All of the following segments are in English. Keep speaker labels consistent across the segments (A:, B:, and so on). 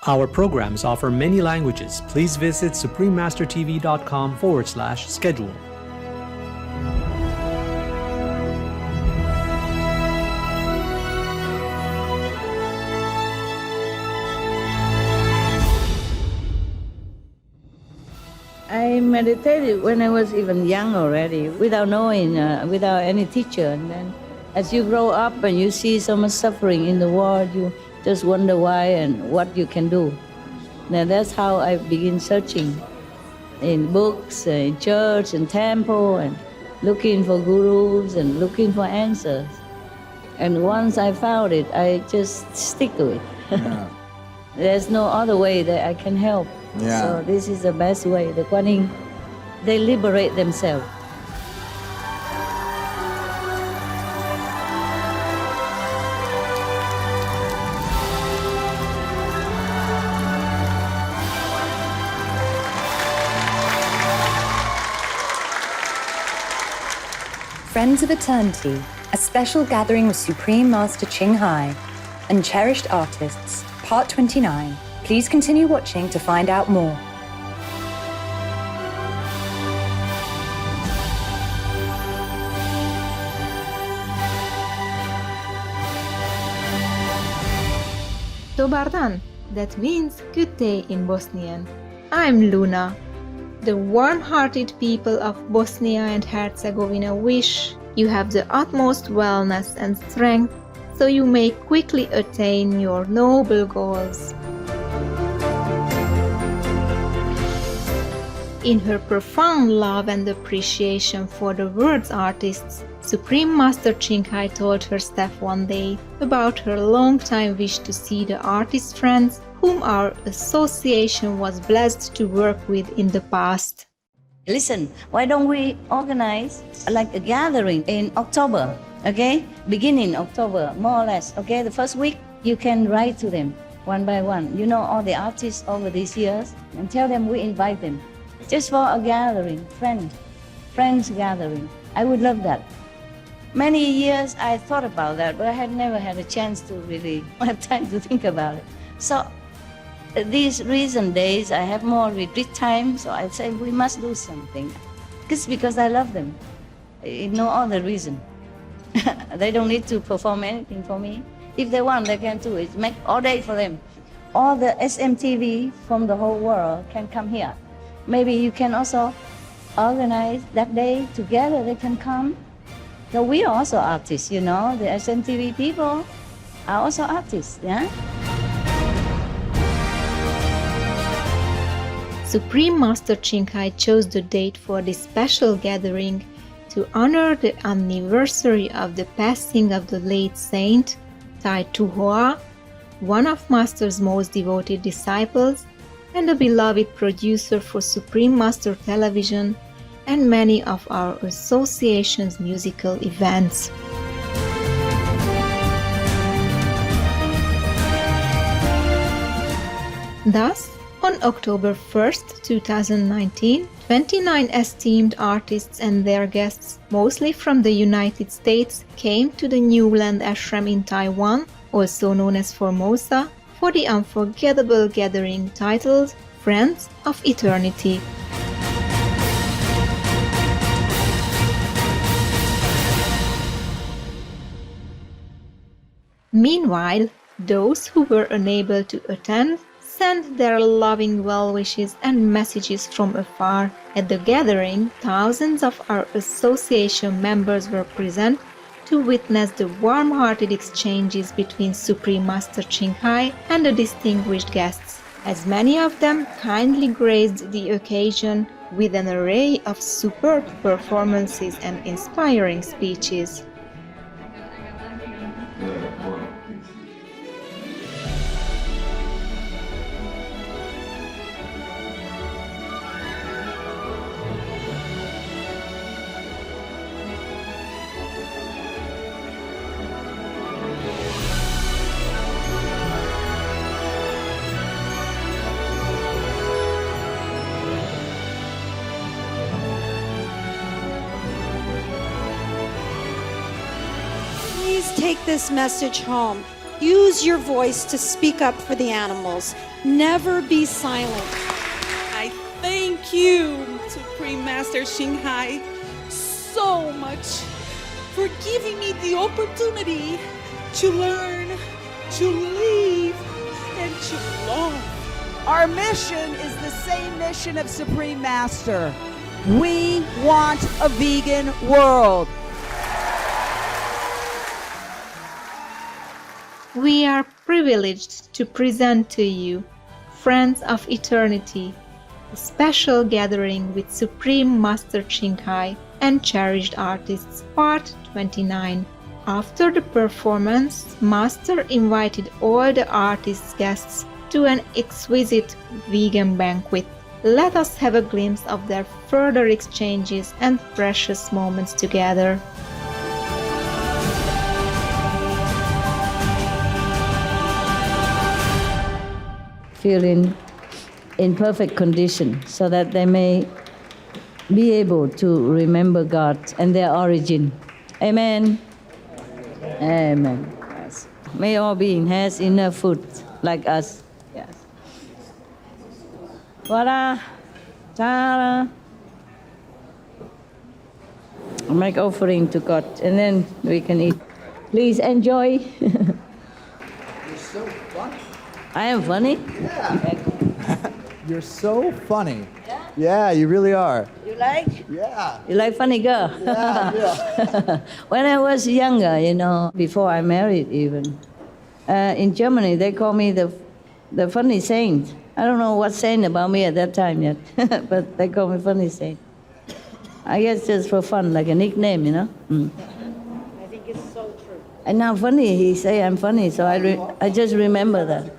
A: Our programs offer many languages. Please visit suprememastertv.com/schedule.
B: I meditated when I was even young already, without knowing, without any teacher. And then as you grow up and you see so much suffering in the world, you just wonder why and what you can do. Now that's how I begin searching in books, in church, in temple, and looking for gurus and looking for answers. And once I found it, I just stick to it.
C: Yeah.
B: There's no other way that I can help.
C: Yeah.
B: So this is the best way. The Kuan Yin, they liberate themselves.
D: Friends of Eternity, a special gathering with Supreme Master Ching and cherished artists, Part 29. Please continue watching to find out more.
E: Dobar dan, that means good day in Bosnian. I'm Luna. The warm-hearted people of Bosnia and Herzegovina wish you have the utmost wellness and strength so you may quickly attain your noble goals. In her profound love and appreciation for the world's artists, Supreme Master Ching told her staff one day about her long-time wish to see the artist friends whom our association was blessed to work with in the past.
B: Listen, why don't we organize like a gathering in October, okay? Beginning October, more or less, okay? The first week, you can write to them one by one. You know all the artists over these years, and tell them we invite them. Just for a gathering, friends gathering. I would love that. Many years I thought about that, but I had never had a chance to really have time to think about it. So these recent days, I have more retreat time, so I say we must do something. Just because I love them, no other reason. They don't need to perform anything for me. If they want, they can do it. Make all day for them. All the SMTV from the whole world can come here. Maybe you can also organize that day together. They can come. So we are also artists, you know. The SMTV people are also artists, yeah.
E: Supreme Master Ching chose the date for this special gathering to honor the anniversary of the passing of the late saint Tai Tu Hoa, one of Master's most devoted disciples and a beloved producer for Supreme Master Television and many of our association's musical events. Thus, on October 1st, 2019, 29 esteemed artists and their guests, mostly from the United States, came to the Newland Ashram in Taiwan, also known as Formosa, for the unforgettable gathering titled Friends of Eternity. Meanwhile, those who were unable to attend sent their loving well wishes and messages from afar. At the gathering, thousands of our association members were present to witness the warm-hearted exchanges between Supreme Master Ching and the distinguished guests, as many of them kindly graced the occasion with an array of superb performances and inspiring speeches.
F: Please take this message home.
C: Use your voice to speak up for the animals. Never be silent.
F: I thank you, Supreme Master Ching so much for giving me the opportunity to learn, to live, and to love.
G: Our mission is the same mission of Supreme Master. We want a vegan world.
E: We are privileged to present to you, Friends of Eternity, a special gathering with Supreme Master Ching and Cherished Artists, Part 29. After the performance, Master invited all the artists' guests to an exquisite vegan banquet. Let us have a glimpse of their further exchanges and precious moments together.
B: Feel in perfect condition so that they may be able to remember God and their origin. Amen. Amen. Yes. May all beings has enough food like us. Yes. Vada, Tara. Make offering to God and then we can eat. Please enjoy.
H: You're so funny.
B: I am funny?
H: Yeah. You're so funny. Yeah, you really are.
B: You like?
H: Yeah.
B: You like funny girl?
H: Yeah.
B: When I was younger, before I married even, in Germany they call me the funny saint. I don't know what saint about me at that time yet, but they call me funny saint. I guess just for fun, like a nickname, Mm.
C: I think it's so true.
B: And now funny, he say I'm funny, so I just remember that.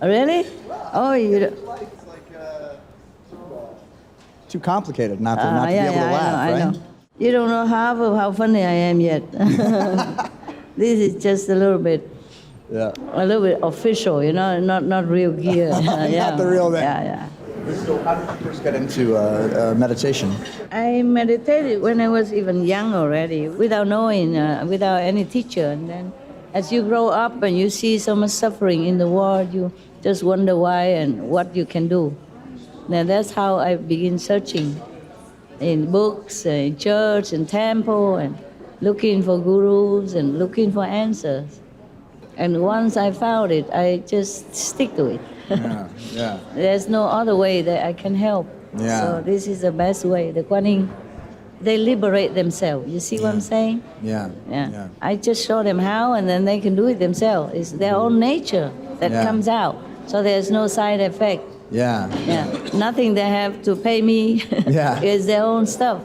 B: Really? Oh, you.
H: It's too complicated not to be able to laugh,
B: I
H: right?
B: know. You don't know half of how funny I am yet. This is just a little bit official, not real gear.
H: Not the real thing.
B: Yeah.
H: So how did you first get into meditation?
B: I meditated when I was even young already, without knowing, without any teacher. And then as you grow up and you see so much suffering in the world, you just wonder why and what you can do. Now that's how I begin searching in books, in church, in temple, and looking for gurus and looking for answers. And once I found it, I just stick to it.
H: Yeah.
B: There's no other way that I can help.
H: Yeah.
B: So this is the best way. The Kuan Yin, they liberate themselves. You see what I'm saying?
H: Yeah.
B: I just show them how, and then they can do it themselves. It's their own nature that comes out. So there's no side effect.
H: Yeah.
B: Nothing they have to pay me.
H: Yeah.
B: It's their own stuff.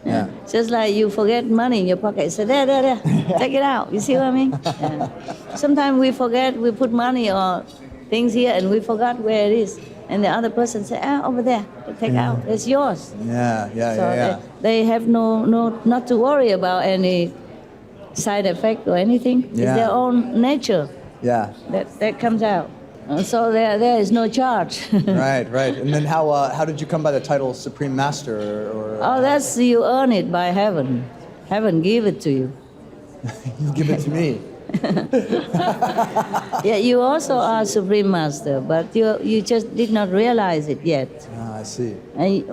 H: Yeah.
B: Just like you forget money in your pocket. So there. Take it out. You see what I mean? Sometimes we forget, we put money or things here and we forgot where it is. And the other person say, over there, take out. It's yours.
H: Yeah.
B: They have not to worry about any side effect or anything. It's their own nature.
H: Yeah.
B: That comes out. So there is no charge.
H: Right. And then how did you come by the title Supreme Master? Or
B: That's you earn it by heaven. Heaven give it to you.
H: You give it to me.
B: Yeah, you also are Supreme Master, but you just did not realize it yet.
H: I see.
B: And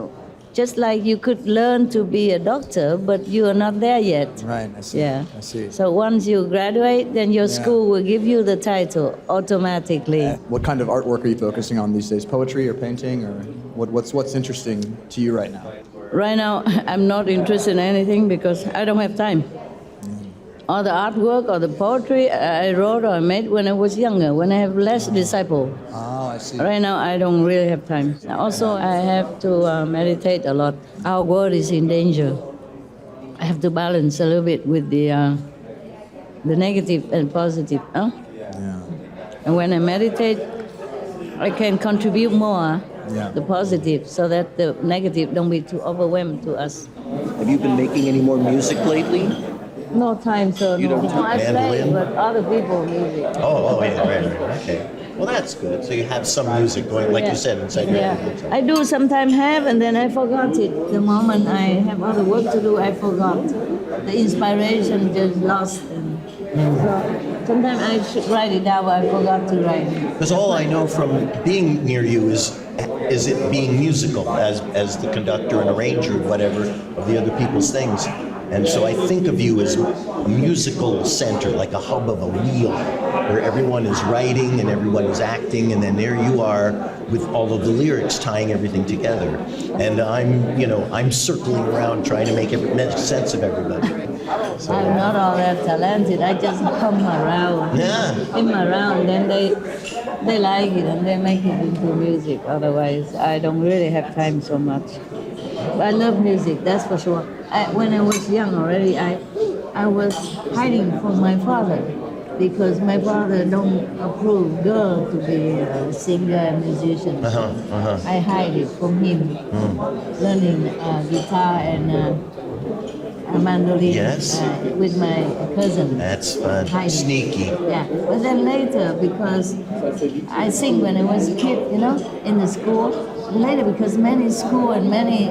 B: just like you could learn to be a doctor, but you are not there yet.
H: Right, I see.
B: Yeah.
H: I see.
B: So once you graduate, then your school will give you the title automatically.
H: What kind of artwork are you focusing on these days? Poetry or painting, or what's interesting to you right now?
B: Right now, I'm not interested in anything because I don't have time. All the artwork or the poetry I wrote or made when I was younger, when I have less disciples.
H: Oh, I see.
B: Right now, I don't really have time. Also, I have to meditate a lot. Our world is in danger. I have to balance a little bit with the negative and positive. Huh?
H: Yeah.
B: And when I meditate, I can contribute more the positive, so that the negative don't be too overwhelming to us.
I: Have you been making any more music lately?
B: No time, so
I: You don't
B: no. I play,
I: mandolin?
B: but other people music.
I: Yeah, right. Okay. Well, that's good. So you have some music going, like you said, inside your head.
B: I do sometimes have, and then I forgot it. The moment I have other work to do, I forgot. The inspiration just lost. And so Sometimes I should write it down, but I forgot to write.
I: Because all I know from being near you is it being musical as the conductor and arranger, whatever, of the other people's things. And so I think of you as a musical center, like a hub of a wheel, where everyone is writing and everyone is acting, and then there you are with all of the lyrics tying everything together. And I'm circling around trying to make sense of everybody. So,
B: I'm not all that talented. I just come around.
I: Yeah.
B: I'm around, then they like it and they make it into music. Otherwise, I don't really have time so much. But I love music, that's for sure. When I was young already, I was hiding from my father because my father don't approve girl to be a singer and musician. I hide it from him, learning guitar and mandolin with my cousin.
I: That's fun. Hiding. Sneaky.
B: Yeah, but then later, because I sing when I was a kid, in the school. Later, because many school and many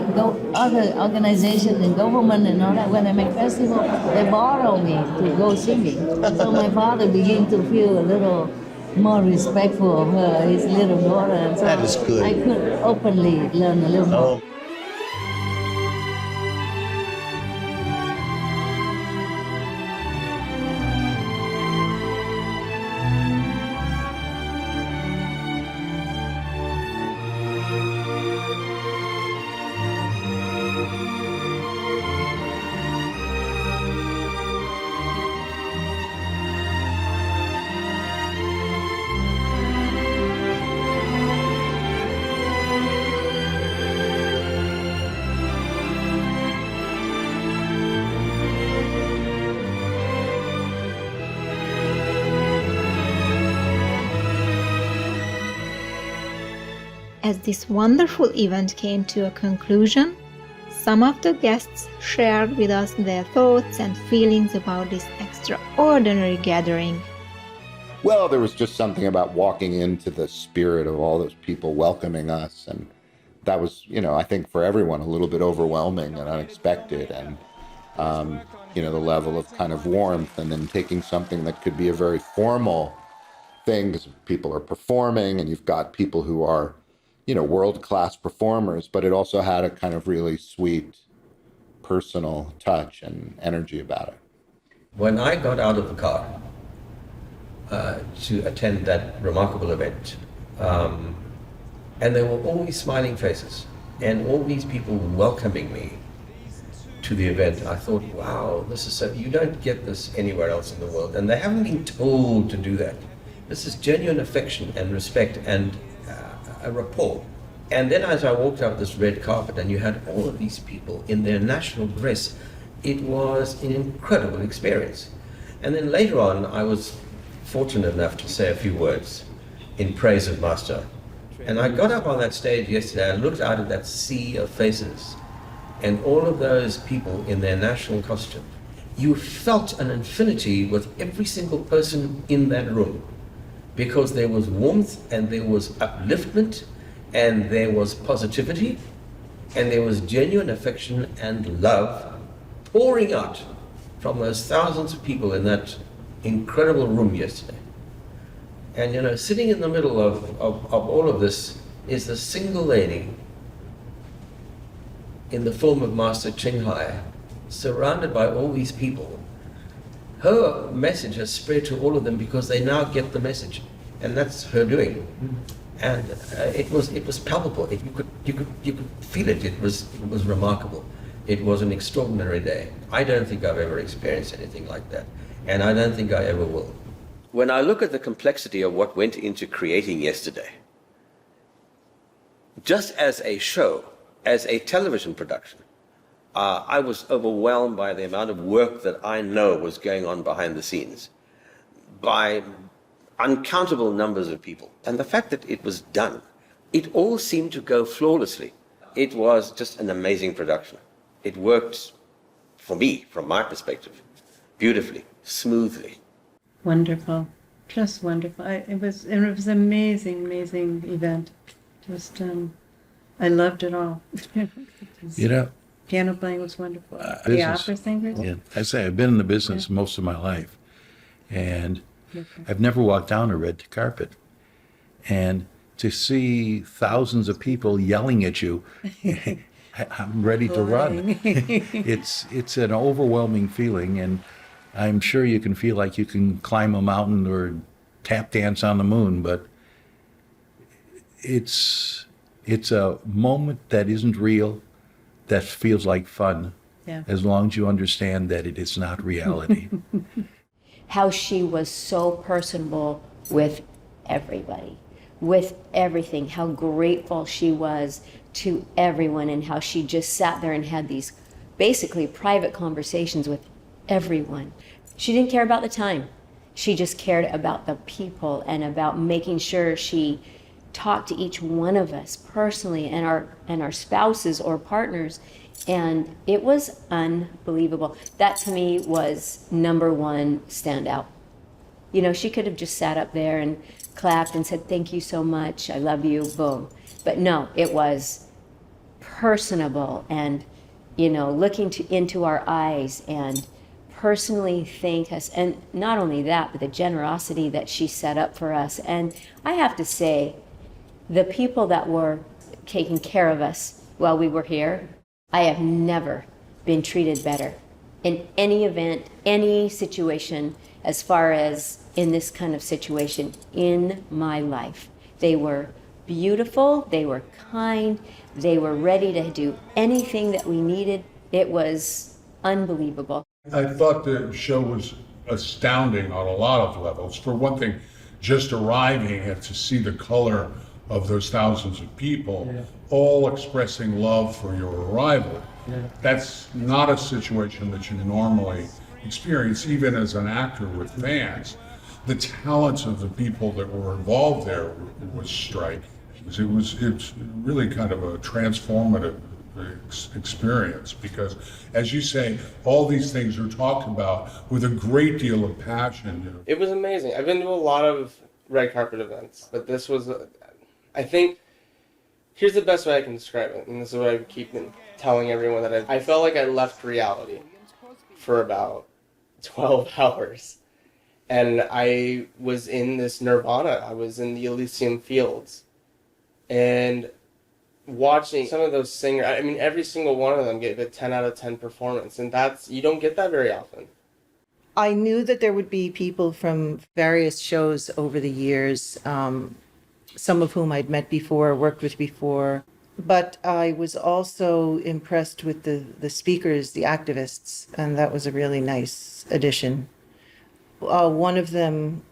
B: other organizations and government and all that, when they make festival, they borrow me to go singing. So my father began to feel a little more respectful of her, his little daughter. And so
I: that is good.
B: I could openly learn a little more.
E: As this wonderful event came to a conclusion, some of the guests shared with us their thoughts and feelings about this extraordinary gathering.
J: Well, there was just something about walking into the spirit of all those people welcoming us, and that was, I think for everyone a little bit overwhelming and unexpected, and the level of kind of warmth, and then taking something that could be a very formal thing because people are performing and you've got people who are world-class performers, but it also had a kind of really sweet personal touch and energy about it.
K: When I got out of the car to attend that remarkable event, and there were all these smiling faces and all these people welcoming me to the event, I thought, wow, this is you don't get this anywhere else in the world, and they haven't been told to do that. This is genuine affection and respect and a rapport. And then as I walked up this red carpet and you had all of these people in their national dress, it was an incredible experience. And then later on, I was fortunate enough to say a few words in praise of Master. And I got up on that stage yesterday, I looked out at that sea of faces and all of those people in their national costume. You felt an infinity with every single person in that room, because there was warmth and there was upliftment and there was positivity and there was genuine affection and love pouring out from those thousands of people in that incredible room yesterday. And sitting in the middle of all of this is the single lady in the form of Master Ching, surrounded by all these people. Her message has spread to all of them because they now get the message, and that's her doing. And it was palpable. You could feel it. It was remarkable. It was an extraordinary day. I don't think I've ever experienced anything like that, and I don't think I ever will. When I look at the complexity of what went into creating yesterday, just as a show, as a television production, I was overwhelmed by the amount of work that I know was going on behind the scenes by uncountable numbers of people. And the fact that it was done, it all seemed to go flawlessly. It was just an amazing production. It worked, for me, from my perspective, beautifully, smoothly.
L: Wonderful, just wonderful. It was an amazing event. Just, I loved it all. Piano playing was wonderful. The opera singers.
M: Yeah, I say I've been in the business most of my life, and I've never walked down a red carpet. And to see thousands of people yelling at you, I'm ready to run. It's an overwhelming feeling, and I'm sure you can feel like you can climb a mountain or tap dance on the moon, but it's a moment that isn't real, that feels like fun, as long as you understand that it is not reality.
N: How she was so personable with everybody, with everything, how grateful she was to everyone, and how she just sat there and had these basically private conversations with everyone. She didn't care about the time. She just cared about the people and about making sure she talked to each one of us personally, and our spouses or partners, and it was unbelievable. That to me was number one standout. You know, she could have just sat up there and clapped and said, "Thank you so much, I love you," boom. But no, it was personable, and, you know, looking into our eyes and personally thank us. And not only that, but the generosity that she set up for us. And I have to say, the people that were taking care of us while we were here, I have never been treated better in any event, any situation, as far as in this kind of situation in my life. They were beautiful, they were kind, they were ready to do anything that we needed. It was unbelievable.
O: I thought the show was astounding on a lot of levels. For one thing, just arriving and to see the color of those thousands of people, all expressing love for your arrival. That's not a situation that you normally experience, even as an actor with fans. The talents of the people that were involved there was striking. It's really kind of a transformative experience, because, as you say, all these things are talked about with a great deal of passion.
P: It was amazing. I've been to a lot of red carpet events, but this was, I think, here's the best way I can describe it, and this is what I keep telling everyone, that I felt like I left reality for about 12 hours. And I was in this nirvana. I was in the Elysian fields. And watching some of those singers, I mean, every single one of them gave a 10 out of 10 performance. And you don't get that very often.
Q: I knew that there would be people from various shows over the years, some of whom I'd met before, worked with before. But I was also impressed with the speakers, the activists, and that was a really nice addition. One of them,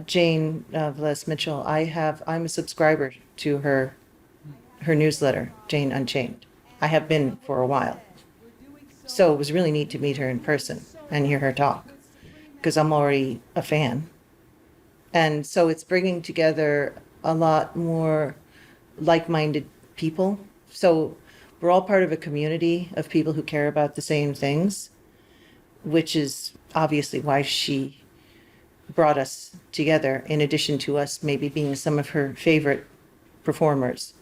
Q: Jane Velez Mitchell, I'm a subscriber to her newsletter, Jane Unchained. I have been for a while. So it was really neat to meet her in person and hear her talk, because I'm already a fan. And so it's bringing together a lot more like-minded people. So we're all part of a community of people who care about the same things, which is obviously why she brought us together, in addition to us maybe being some of her favorite performers.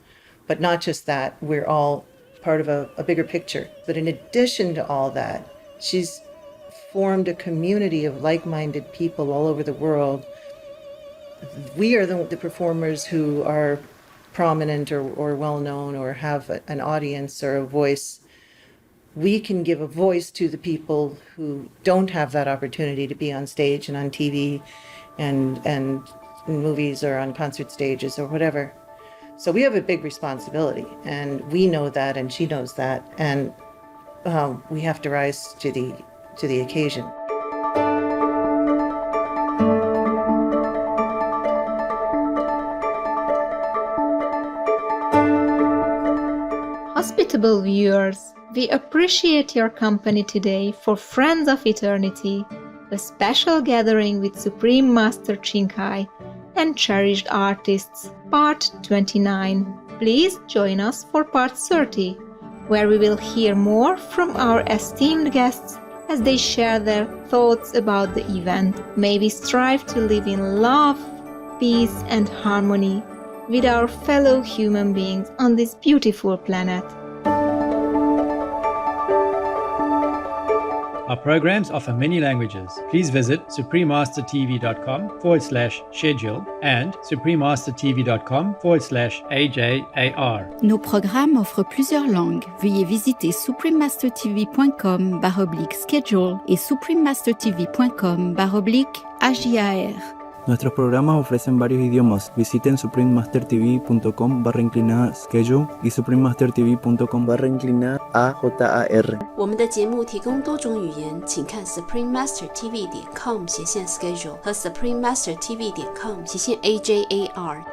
Q: But not just that, we're all part of a bigger picture. But in addition to all that, she's formed a community of like-minded people all over the world. We are the performers who are prominent or well-known or have an audience or a voice. We can give a voice to the people who don't have that opportunity to be on stage and on TV and in movies or on concert stages or whatever. So we have a big responsibility, and we know that, and she knows that, and we have to rise to the occasion.
E: Hospitable viewers, we appreciate your company today for Friends of Eternity, a special gathering with Supreme Master Ching and Cherished Artists, Part 29. Please join us for Part 30, where we will hear more from our esteemed guests as they share their thoughts about the event. May we strive to live in love, peace, and harmony with our fellow human beings on this beautiful planet.
R: Our programs offer many languages. Please visit suprememastertv.com/schedule and suprememastertv.com/AJAR.
S: Nos programmes offrent plusieurs langues. Veuillez visiter suprememastertv.com/schedule et suprememastertv.com/AJAR.
T: Nuestros programas ofrecen varios idiomas. Visiten suprememastertv.com/schedule y suprememastertv.com/AJAR。
U: 我们的节目提供多种语言，请看 suprememastertv.com/schedule 和 suprememastertv.com/AJAR。